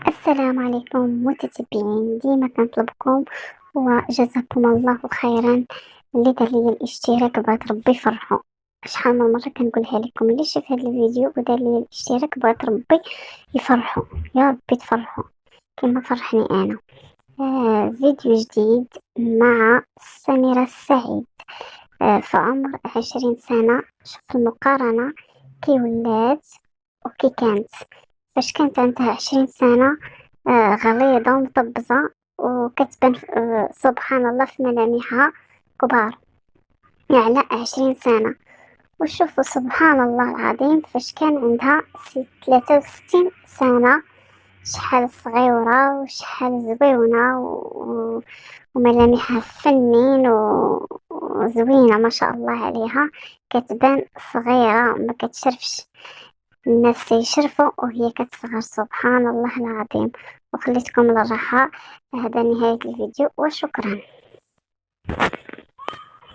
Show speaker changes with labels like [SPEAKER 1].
[SPEAKER 1] السلام عليكم متتبعين، ديما كنطلبكم وجزاكم الله خيرا. اللي دار لي الاشتراك بغيت ربي يفرحو. شحال من مره كنقولها لكم، اللي شاف هذا الفيديو ودار لي الاشتراك بغيت ربي يفرحو، يا ربي تفرحوا كما فرحني انا. فيديو جديد مع سميرة السعيد. في عمر 20 سنة. شوف المقارنة كي ولات وكي كانت. فاش كانت عندها 20 سنة غليظة ومطبزة، وكتبان سبحان الله في ملامحها كبار على 20 سنة. وشوفوا سبحان الله العظيم فاش كان عندها 63 سنة، شحال صغيرة وشحال زويونة وملامحها فنين وزوينة ما شاء الله عليها. كتبان صغيرة ما كتشرفش الناس يشرفوا وهي كتصغر، سبحان الله العظيم. وخليتكم للراحة. هذا نهاية الفيديو وشكرا.